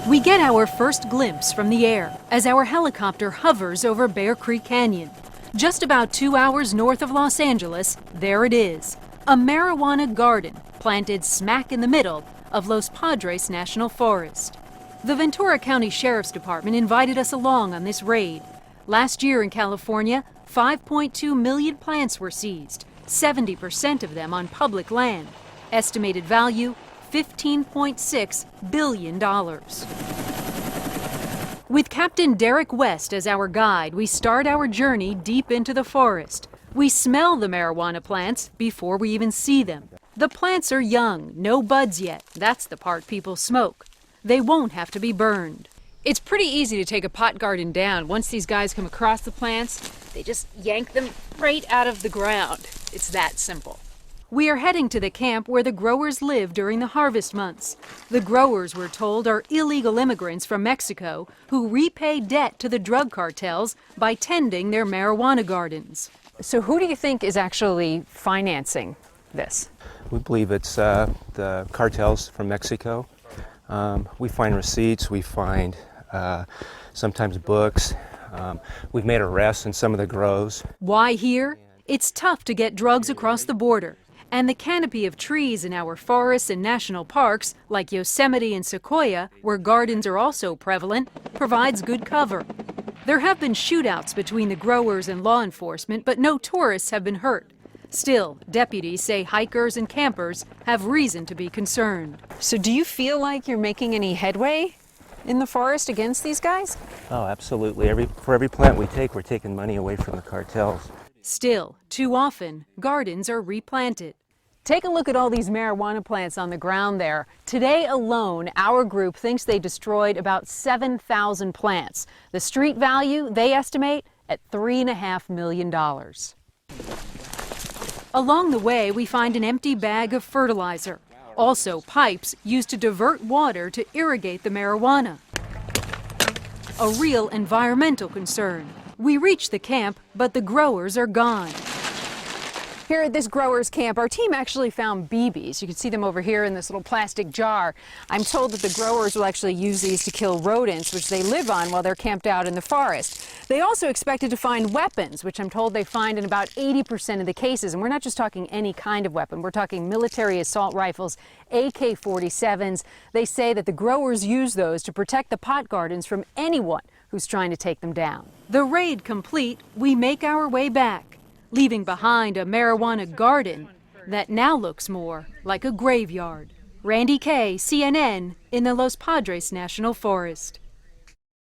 We get our first glimpse from the air as our helicopter hovers over Bear Creek Canyon. Just about 2 hours north of Los Angeles, there it is, a marijuana garden planted smack in the middle of Las Padres National Forrest. The Ventura County Sheriff's Department invited us along on this raid. Last year in California, 5.2 million plants were seized, 70% of them on public land. Estimated value, $15.6 billion. With Captain Derek West as our guide, we start our journey deep into the forest. We smell the marijuana plants before we even see them. The plants are young, no buds yet. That's the part people smoke. They won't have to be burned. It's pretty easy to take a pot garden down. Once these guys come across the plants, they just yank them right out of the ground. It's that simple. We are heading to the camp where the growers live during the harvest months. The growers, we're told, are illegal immigrants from Mexico who repay debt to the drug cartels by tending their marijuana gardens. So who do you think is actually financing this? We believe it's the cartels from Mexico. We find receipts, we find sometimes books. We've made arrests in some of the grows. Why here? It's tough to get drugs across the border. And the canopy of trees in our forests and national parks, like Yosemite and Sequoia, where gardens are also prevalent, provides good cover. There have been shootouts between the growers and law enforcement, but no tourists have been hurt. Still, deputies say hikers and campers have reason to be concerned. So do you feel like you're making any headway in the forest against these guys? Oh, absolutely. For every plant we take, we're taking money away from the cartels. Still, too often, gardens are replanted. Take a look at all these marijuana plants on the ground there. Today alone, our group thinks they destroyed about 7,000 plants. The street value, they estimate, at $3.5 million. Along the way, we find an empty bag of fertilizer. Also, pipes used to divert water to irrigate the marijuana. A real environmental concern. We reach the camp, but the growers are gone. Here at this growers camp, our team actually found BBs. You can see them over here in this little plastic jar. I'm told that the growers will actually use these to kill rodents, which they live on while they're camped out in the forest. They also expected to find weapons, which I'm told they find in about 80% of the cases. And we're not just talking any kind of weapon. We're talking military assault rifles, AK-47s. They say that the growers use those to protect the pot gardens from anyone who's trying to take them down. The raid complete, we make our way back, leaving behind a marijuana garden that now looks more like a graveyard. Randy Kay, CNN, in the Las Padres National Forest.